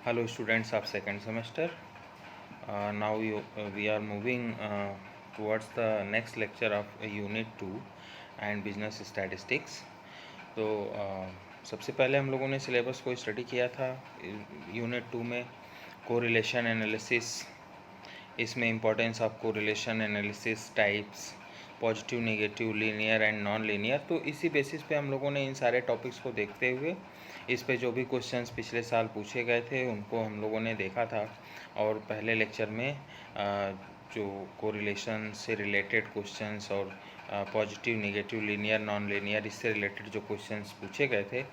Hello students of second semester. Now we are moving towards the next lecture of unit 2 and business statistics. तो सबसे पहले हम लोगों ने सिलेबस को स्टडी किया था यूनिट 2 में कोरिलेशन एनालिसिस, इसमें importance of correlation analysis types, positive negative linear and non linear. तो इसी बेसिस पे हम लोगों ने इन सारे टॉपिक्स को देखते हुए इस पे जो भी क्वेश्चंस पिछले साल पूछे गए थे उनको हम लोगों ने देखा था। और पहले लेक्चर में जो कोरिलेशन से रिलेटेड क्वेश्चंस और positive negative linear non linear इससे रिलेटेड जो क्वेश्चंस पूछे गए थे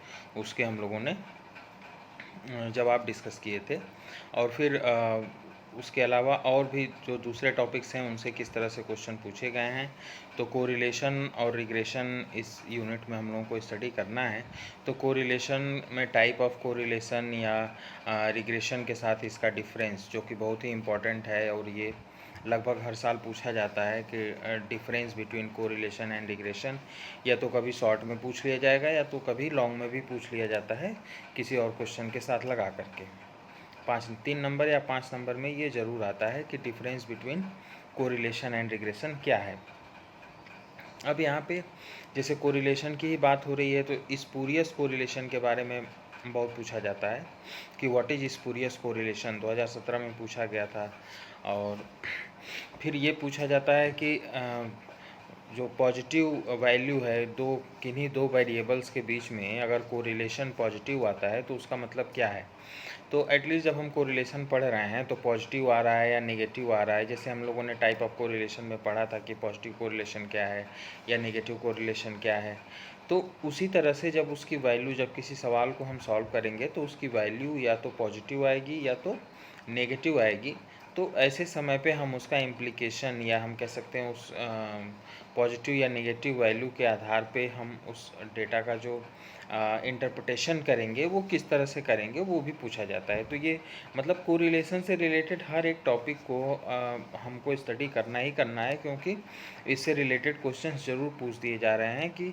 उसके हम लोगों ने जवाब डिस्कस किए थे। और फिर उसके अलावा और भी जो दूसरे टॉपिक्स हैं उनसे किस तरह से क्वेश्चन पूछे गए हैं। तो कोरिलेशन और रिग्रेशन इस यूनिट में हम लोगों को स्टडी करना है। तो कोरिलेशन में टाइप ऑफ कोरिलेशन या रिग्रेशन के साथ इसका डिफरेंस जो कि बहुत ही इम्पॉर्टेंट है और ये लगभग हर साल पूछा जाता है कि difference between correlation and regression या तो कभी शॉर्ट में पूछ लिया जाएगा या तो कभी लॉन्ग में भी पूछ लिया जाता है किसी और क्वेश्चन के साथ लगा करके। 3 नंबर या 5 नंबर में ये ज़रूर आता है कि difference between correlation and regression क्या है। अब यहाँ पे जैसे कोरिलेशन की ही बात हो रही है तो स्पूरियस कोरिलेशन के बारे में बहुत पूछा जाता है कि व्हाट इज स्पूरियस कोरिलेशन, 2017 में पूछा गया था। और फिर ये पूछा जाता है कि जो पॉजिटिव वैल्यू है किन्हीं दो वेरिएबल्स के बीच में अगर कोरिलेशन पॉजिटिव आता है तो उसका मतलब क्या है। तो एटलीस्ट जब हम कोरिलेशन पढ़ रहे हैं तो पॉजिटिव आ रहा है या नेगेटिव आ रहा है, जैसे हम लोगों ने टाइप ऑफ कोरिलेशन में पढ़ा था कि पॉजिटिव कोरिलेशन क्या है या नेगेटिव कोरिलेशन क्या है। तो उसी तरह से जब उसकी वैल्यू, जब किसी सवाल को हम सॉल्व करेंगे तो उसकी वैल्यू या तो पॉजिटिव आएगी या तो नेगेटिव आएगी। तो ऐसे समय पे हम उसका इम्प्लीकेशन या हम कह सकते हैं उस पॉजिटिव या नेगेटिव वैल्यू के आधार पे हम उस डेटा का जो इंटरप्रिटेशन करेंगे वो किस तरह से करेंगे वो भी पूछा जाता है। तो ये मतलब कोरिलेशन से रिलेटेड हर एक टॉपिक को हमको स्टडी करना ही करना है, क्योंकि इससे रिलेटेड क्वेश्चंस ज़रूर पूछ दिए जा रहे हैं कि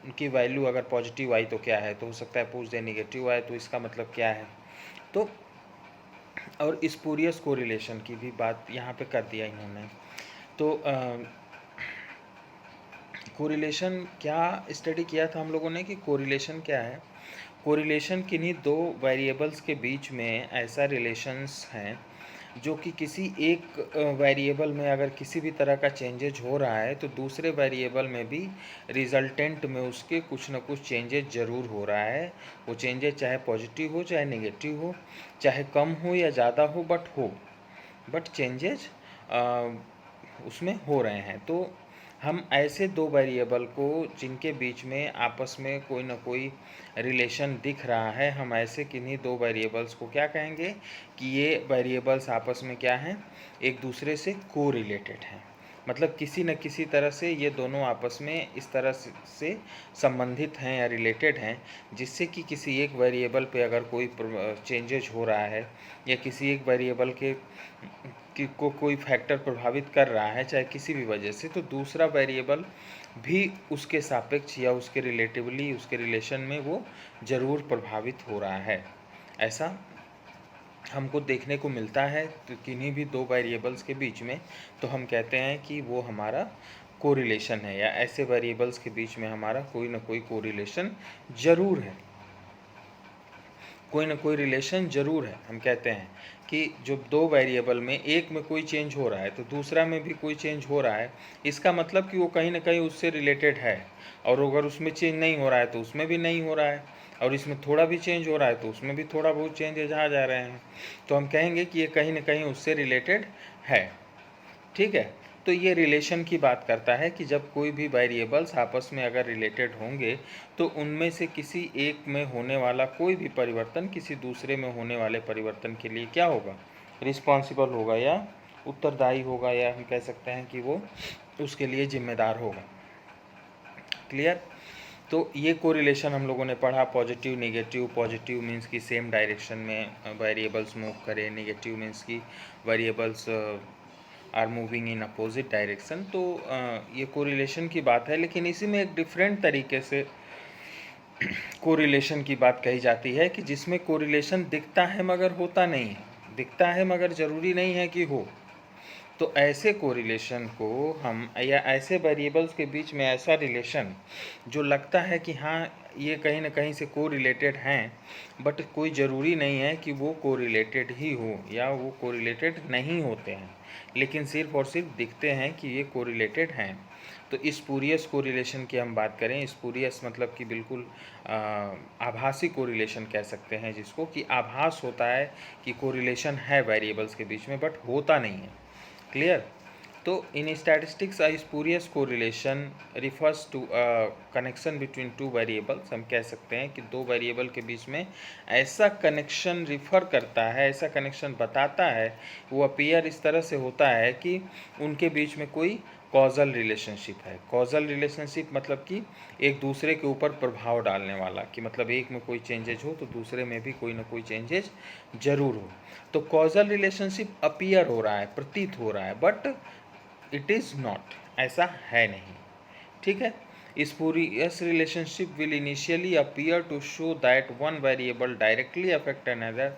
उनकी वैल्यू अगर पॉजिटिव आई तो क्या है, तो हो सकता है पूछ दे नेगेटिव आए तो इसका मतलब क्या है। तो और स्पूरियस कोरिलेशन की भी बात यहाँ पे कर दिया इन्होंने। तो कोरिलेशन क्या स्टडी किया था हम लोगों ने कि कोरिलेशन क्या है। कोरिलेशन किन्हीं दो वेरिएबल्स के बीच में ऐसा रिलेशंस हैं जो कि किसी एक वेरिएबल में अगर किसी भी तरह का चेंजेज हो रहा है तो दूसरे वेरिएबल में भी रिजल्टेंट में उसके कुछ न कुछ चेंजेज ज़रूर हो रहा है। वो चेंजेज चाहे पॉजिटिव हो चाहे नेगेटिव हो, चाहे कम हो या ज़्यादा हो, बट चेंजेज उसमें हो रहे हैं। तो हम ऐसे दो वेरिएबल को जिनके बीच में आपस में कोई ना कोई रिलेशन दिख रहा है, हम ऐसे किन्हीं दो वेरिएबल्स को क्या कहेंगे कि ये वेरिएबल्स आपस में क्या हैं, एक दूसरे से को रिलेटेड हैं। मतलब किसी न किसी तरह से ये दोनों आपस में इस तरह से संबंधित हैं या रिलेटेड हैं जिससे कि किसी एक वेरिएबल पे अगर कोई चेंजेज हो रहा है या किसी एक वेरिएबल को कोई फैक्टर प्रभावित कर रहा है चाहे किसी भी वजह से, तो दूसरा वेरिएबल भी उसके सापेक्ष या उसके रिलेटिवली उसके रिलेशन में वो ज़रूर प्रभावित हो रहा है। ऐसा हमको देखने को मिलता है तो किन्हीं भी दो वेरिएबल्स के बीच में, तो हम कहते हैं कि वो हमारा कोरिलेशन है या ऐसे वेरिएबल्स के बीच में हमारा कोई ना कोई कोरिलेशन ज़रूर है, कोई ना कोई रिलेशन ज़रूर है। हम कहते हैं कि जो दो वेरिएबल में एक में कोई चेंज हो रहा है तो दूसरा में भी कोई चेंज हो रहा है, इसका मतलब कि वो कहीं ना कहीं उससे रिलेटेड है। और अगर उसमें चेंज नहीं हो रहा है तो उसमें भी नहीं हो रहा है, और इसमें थोड़ा भी चेंज हो रहा है तो उसमें भी थोड़ा बहुत चेंजेज आ जा रहे हैं, तो हम कहेंगे कि ये कहीं ना कहीं उससे रिलेटेड है। ठीक है। तो ये रिलेशन की बात करता है कि जब कोई भी वेरिएबल्स आपस में अगर रिलेटेड होंगे तो उनमें से किसी एक में होने वाला कोई भी परिवर्तन किसी दूसरे में होने वाले परिवर्तन के लिए क्या होगा, रिस्पॉन्सिबल होगा या उत्तरदायी होगा, या हम कह सकते हैं कि वो उसके लिए जिम्मेदार होगा। क्लियर। तो ये कोरिलेशन हम लोगों ने पढ़ा, पॉजिटिव नेगेटिव। पॉजिटिव मीन्स कि सेम डायरेक्शन में वेरिएबल्स मूव करें, नेगेटिव मीन्स कि variables are moving in opposite direction. तो ये कोरिलेशन की बात है, लेकिन इसी में एक डिफरेंट तरीके से कोरिलेशन की बात कही जाती है कि जिसमें कोरिलेशन दिखता है मगर होता नहीं है, दिखता है मगर ज़रूरी नहीं है कि हो। तो ऐसे कोरिलेशन को हम, या ऐसे वेरिएबल्स के बीच में ऐसा रिलेशन जो लगता है कि हाँ ये कहीं ना कहीं से कोरिलेटेड हैं, बट कोई ज़रूरी नहीं है कि वो कोरिलेटेड ही हो या वो कोरिलेटेड नहीं होते हैं, लेकिन सिर्फ और सिर्फ दिखते हैं कि ये कोरिलेटेड हैं। तो स्पूरियस कोरिलेशन की हम बात करें, स्पूरियस मतलब कि बिल्कुल आभासी कोरिलेशन कह सकते हैं जिसको, कि आभास होता है कि कोरिलेशन है वेरिएबल्स के बीच में बट होता नहीं है। क्लियर? तो in statistics a spurious correlation refers to a connection between two variables. हम कह सकते हैं कि दो वेरिएबल के बीच में ऐसा कनेक्शन रिफ़र करता है, ऐसा कनेक्शन बताता है, वो अपीयर इस तरह से होता है कि उनके बीच में कोई कॉजल रिलेशनशिप है। कॉजल रिलेशनशिप मतलब कि एक दूसरे के ऊपर प्रभाव डालने वाला, कि मतलब एक में कोई चेंजेज हो तो दूसरे में भी कोई ना कोई चेंजेज जरूर हो। तो कॉजल रिलेशनशिप अपीयर हो रहा है, प्रतीत हो रहा है, बट इट इज़ नॉट, ऐसा है नहीं। ठीक है? Spurious relationship will initially appear to show that one variable directly affect another,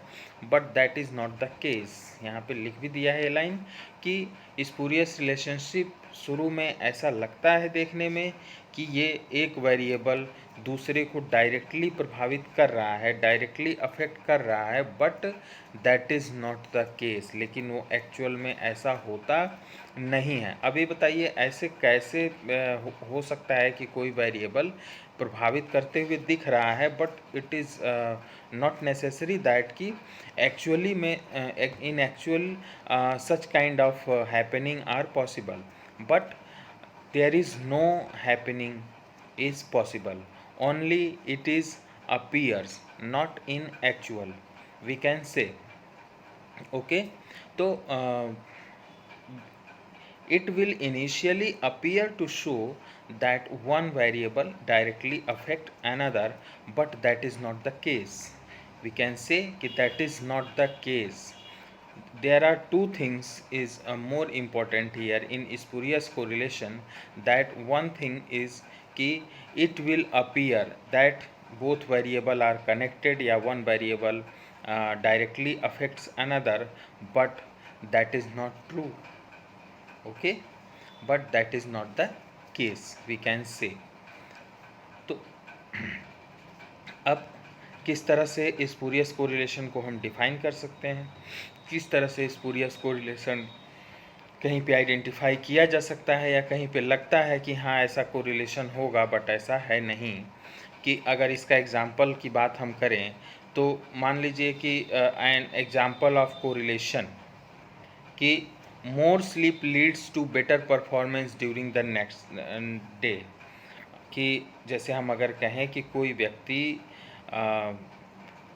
but that is not the case। यहाँ पे लिख भी दिया है ये लाइन कि spurious relationship शुरू में ऐसा लगता है देखने में कि ये एक वेरिएबल दूसरे को डायरेक्टली प्रभावित कर रहा है, डायरेक्टली अफेक्ट कर रहा है, but that is not the case, लेकिन वो एक्चुअल में ऐसा होता नहीं है। अभी बताइए ऐसे कैसे हो सकता है कि कोई वेरिएबल प्रभावित करते हुए दिख रहा है but it is not necessary that कि एक्चुअली में in actual such kind of happening are possible, but there is no happening is possible, only it is appears, not in actual, we can say। okay? तो it will initially appear to show that one variable directly affect another, but that is not the case। we can say that is not the case। there are two things is more important here in spurious correlation। that one thing is कि it will appear that both variable are connected, या one variable directly affects another, but that is not true। okay? but that is not the case, we can say। तो अब किस तरह से spurious correlation को हम define कर सकते हैं, किस तरह से स्पूरियस कोरिलेशन कहीं पे आइडेंटिफाई किया जा सकता है, या कहीं पे लगता है कि हाँ ऐसा कोरिलेशन होगा बट ऐसा है नहीं। कि अगर इसका एग्जांपल की बात हम करें तो मान लीजिए कि एन एग्जांपल ऑफ कोरिलेशन कि more sleep leads to better performance during the next day. कि जैसे हम अगर कहें कि कोई व्यक्ति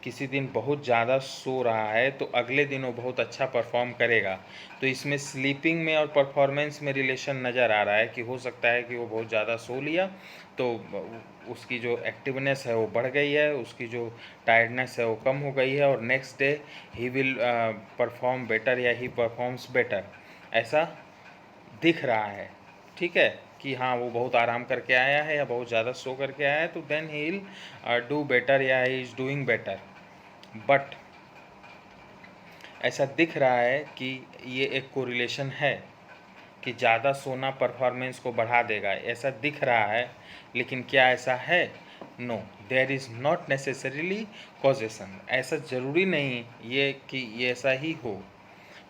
किसी दिन बहुत ज़्यादा सो रहा है तो अगले दिन वो बहुत अच्छा परफॉर्म करेगा। तो इसमें स्लीपिंग में और परफॉर्मेंस में रिलेशन नज़र आ रहा है कि हो सकता है कि वो बहुत ज़्यादा सो लिया तो उसकी जो एक्टिवनेस है वो बढ़ गई है, उसकी जो टायर्डनेस है वो कम हो गई है, और next day he will perform better, या ही परफॉर्म्स बेटर, ऐसा दिख रहा है। ठीक है? कि हाँ वो बहुत आराम करके आया है या बहुत ज़्यादा सो करके आया है, तो then he will do better, या he is doing better. But ऐसा दिख रहा है कि ये एक कोरिलेशन है कि ज़्यादा सोना परफॉर्मेंस को बढ़ा देगा, ऐसा दिख रहा है, लेकिन क्या ऐसा है? No, there is not necessarily causation. ऐसा ज़रूरी नहीं ये कि ये ऐसा ही हो।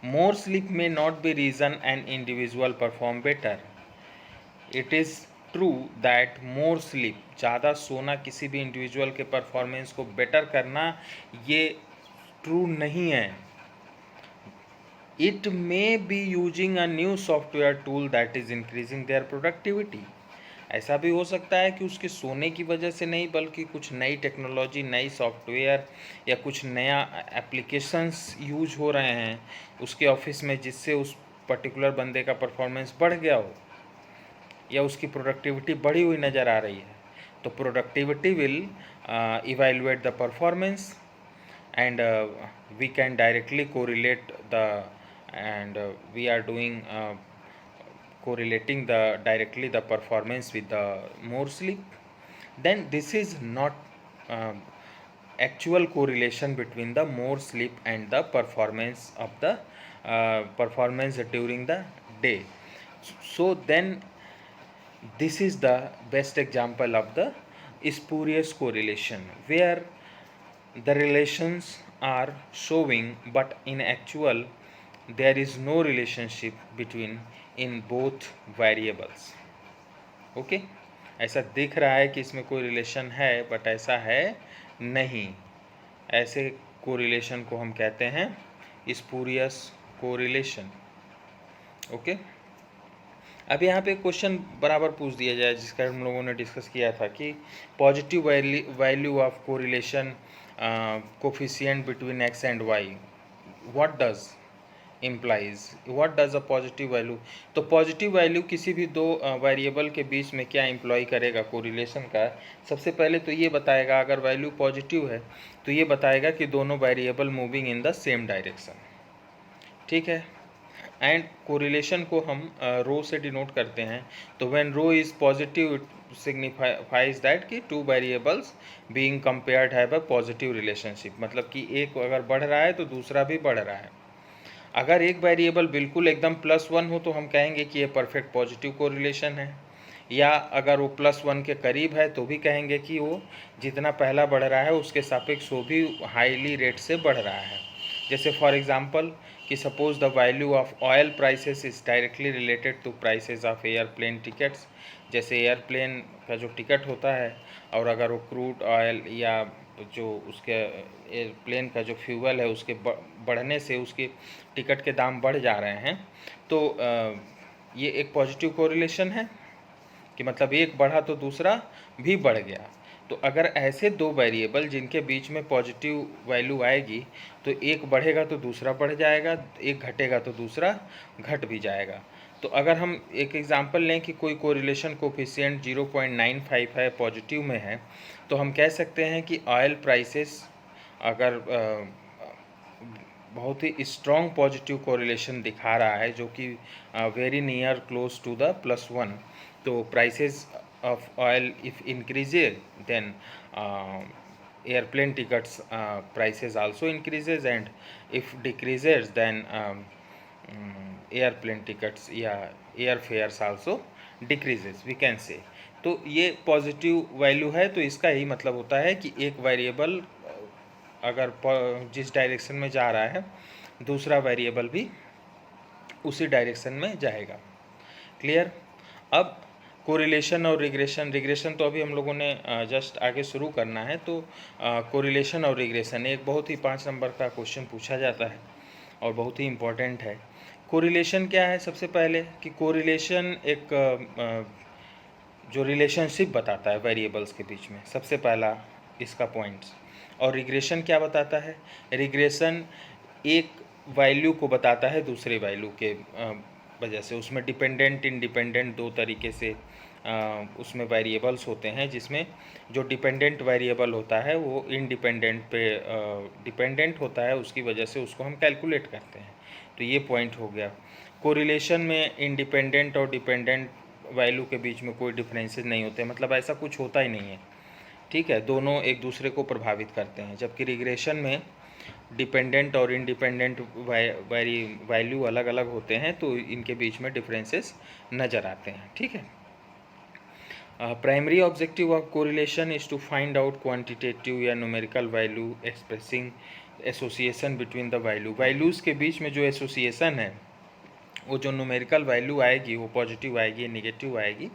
More sleep may not be reason an individual perform better. It is true that more sleep, ज़्यादा सोना किसी भी इंडिविजुअल के परफॉर्मेंस को बेटर करना ये ट्रू नहीं है। It may be using a new software tool that is increasing there productivity. ऐसा भी हो सकता है कि उसके सोने की वजह से नहीं, बल्कि कुछ नई टेक्नोलॉजी, नई सॉफ्टवेयर या कुछ नया एप्लीकेशंस यूज हो रहे हैं उसके ऑफिस में, जिससे उस पर्टिकुलर बंदे का परफॉर्मेंस बढ़ गया हो या उसकी प्रोडक्टिविटी बढ़ी हुई नज़र आ रही है। तो productivity will evaluate the performance, and we can directly correlate the, and we are doing correlating the directly the performance with the more sleep, then this is not actual correlation between the more sleep and the performance of the performance during the day. So then this is the best example of the spurious correlation, where the relations are showing but in actual there is no relationship between in both variables. Okay ऐसा दिख रहा है कि इसमें कोई relation है but ऐसा है नहीं. ऐसे कोरिलेशन को हम कहते हैं स्पूरियस कोरिलेशन. ओके अब यहाँ पे क्वेश्चन बराबर पूछ दिया जाए जिसका हम लोगों ने डिस्कस किया था कि positive value of correlation coefficient between X and Y, what does implies, what does a positive value. तो पॉजिटिव वैल्यू किसी भी दो वेरिएबल के बीच में क्या इम्प्लॉय करेगा कोरिलेशन का. सबसे पहले तो ये बताएगा, अगर वैल्यू पॉजिटिव है तो ये बताएगा कि दोनों variable moving in the same direction. ठीक है. एंड कोरिलेशन को हम रो से डिनोट करते हैं. तो when rho is positive it signifies that कि two variables being compared have a positive relationship. मतलब कि एक अगर बढ़ रहा है तो दूसरा भी बढ़ रहा है. अगर एक वेरिएबल बिल्कुल एकदम +1 हो तो हम कहेंगे कि ये परफेक्ट पॉजिटिव कोरिलेशन है, या अगर वो +1 के करीब है तो भी कहेंगे कि वो जितना पहला बढ़ रहा है उसके सापेक्ष वो भी हाईली रेट से बढ़ रहा है. जैसे फॉर एग्जांपल कि suppose the value of oil prices is directly related to prices of airplane tickets. जैसे एयरप्लेन का जो टिकट होता है और अगर वो क्रूड ऑयल या जो उसके एयरप्लेन का जो फ्यूल है उसके बढ़ने से उसके टिकट के दाम बढ़ जा रहे हैं, तो ये एक पॉजिटिव कोरिलेशन है कि मतलब एक बढ़ा तो दूसरा भी बढ़ गया. तो अगर ऐसे दो वेरिएबल जिनके बीच में पॉजिटिव वैल्यू आएगी तो एक बढ़ेगा तो दूसरा बढ़ जाएगा, एक घटेगा तो दूसरा घट भी जाएगा. तो अगर हम एक एग्जांपल लें कि कोई कोरिलेशन कोफिशिएंट 0.95 है, पॉजिटिव में है, तो हम कह सकते हैं कि ऑयल प्राइसेस अगर बहुत ही स्ट्रॉन्ग पॉजिटिव कोरिलेशन दिखा रहा है जो कि very near close to the +1, तो prices of oil if increases then airplane tickets prices also increases, and if decreases then airplane tickets या airfares also decreases we can say. तो ये positive value है तो इसका ही मतलब होता है कि एक वेरिएबल अगर जिस डायरेक्शन में जा रहा है दूसरा वेरिएबल भी उसी डायरेक्शन में जाएगा. क्लियर. अब कोरिलेशन और रिग्रेशन तो अभी हम लोगों ने जस्ट आगे शुरू करना है. तो कोरिलेशन और रिग्रेशन एक बहुत ही 5 नंबर का क्वेश्चन पूछा जाता है और बहुत ही इम्पोर्टेंट है. कोरिलेशन क्या है? सबसे पहले कि कोरिलेशन एक जो रिलेशनशिप बताता है वेरिएबल्स के बीच में, सबसे पहला इसका पॉइंट्स. और रिग्रेशन क्या बताता है? रिग्रेशन एक वैल्यू को बताता है दूसरे वैल्यू के वजह से. उसमें डिपेंडेंट इंडिपेंडेंट दो तरीके से उसमें वेरिएबल्स होते हैं, जिसमें जो डिपेंडेंट वेरिएबल होता है वो इंडिपेंडेंट पे डिपेंडेंट होता है, उसकी वजह से उसको हम कैलकुलेट करते हैं. तो ये पॉइंट हो गया. कोरिलेशन में इंडिपेंडेंट और डिपेंडेंट वैल्यू के बीच में कोई डिफरेंसेस नहीं होते, मतलब ऐसा कुछ होता ही नहीं है. ठीक है, दोनों एक दूसरे को प्रभावित करते हैं. जबकि रिग्रेशन में डिपेंडेंट और इंडिपेंडेंट वैल्यू अलग अलग होते हैं, तो इनके बीच में डिफरेंसेस नज़र आते हैं. ठीक है. Primary objective of correlation is to find out quantitative या numerical value expressing association between the value. Values के बीच में जो एसोसिएशन है वो जो न्यूमेरिकल वैल्यू आएगी वो पॉजिटिव आएगी, नेगेटिव आएगी,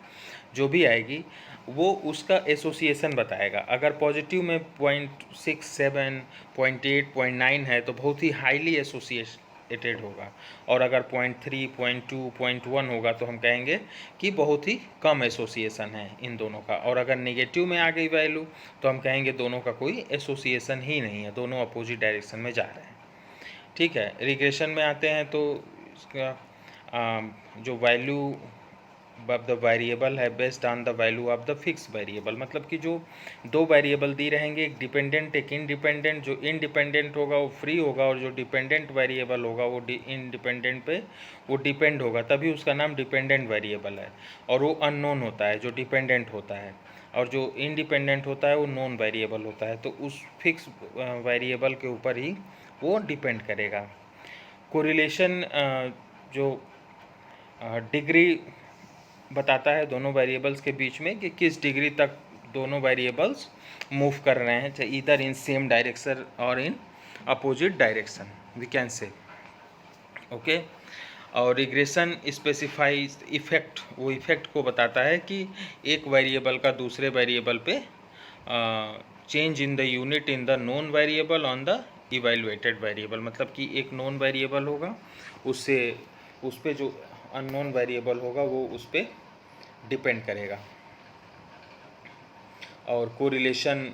जो भी आएगी वो उसका एसोसिएशन बताएगा. अगर पॉजिटिव में 0.67, 0.8, 0.9 है तो बहुत ही हाईली एसोसिएटेड होगा, और अगर 0.3, 0.2, 0.1 होगा तो हम कहेंगे कि बहुत ही कम एसोसिएशन है इन दोनों का. और अगर नेगेटिव में आ गई वैल्यू तो हम कहेंगे दोनों का कोई एसोसिएशन ही नहीं है, दोनों अपोजिट डायरेक्शन में जा रहे हैं. ठीक है. रिग्रेशन में आते हैं तो इसका जो वैल्यू ऑफ द वेरिएबल है based on the value of the fix variable. मतलब कि जो दो वेरिएबल दी रहेंगे, एक डिपेंडेंट एक इंडिपेंडेंट. जो इंडिपेंडेंट होगा वो फ्री होगा और जो डिपेंडेंट वेरिएबल होगा वो इंडिपेंडेंट पे वो डिपेंड होगा, तभी उसका नाम डिपेंडेंट वेरिएबल है. और वो अननोन होता है जो डिपेंडेंट होता है. और जो इंडिपेंडेंट होता है वो नॉन वेरिएबल होता है, तो उस फिक्स वेरिएबल के ऊपर ही वो डिपेंड करेगा। कोरिलेशन जो डिग्री बताता है दोनों वेरिएबल्स के बीच में कि किस डिग्री तक दोनों वेरिएबल्स मूव कर रहे हैं, चाहे ईदर इन सेम डायरेक्शन और in opposite direction, we can say. Okay. और रिग्रेशन स्पेसिफाइज इफेक्ट, वो इफेक्ट को बताता है कि एक वेरिएबल का दूसरे वेरिएबल पे change in the unit in the non variable on the evaluated variable, मतलब कि एक नॉन वेरिएबल होगा, उससे उस पर जो अननोन वेरिएबल होगा वो उस पर डिपेंड करेगा। और कोरिलेशन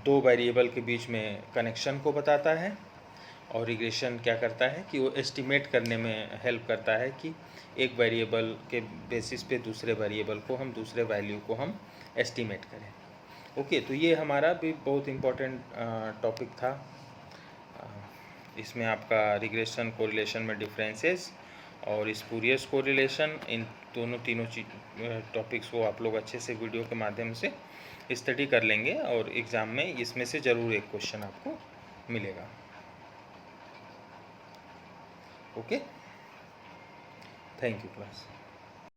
दो वेरिएबल के बीच में कनेक्शन को बताता है। और रिग्रेशन क्या करता है कि वो एस्टिमेट करने में हेल्प करता है कि एक वेरिएबल के बेसिस पे दूसरे वेरिएबल को हम, दूसरे वैल्यू को हम एस्टिमेट करें। ओके, तो ये हमारा भी बहुत इम्पोर्टेंट टॉपिक था। इसमें आपका रिग्रेशन कोरिलेशन में डिफरेंसेस और स्पूरियस कोरिलेशन, इन तीनों टॉपिक्स को आप लोग अच्छे से वीडियो के माध्यम से स्टडी कर लेंगे और एग्ज़ाम में इसमें से ज़रूर एक क्वेश्चन आपको मिलेगा। Okay, thank you class.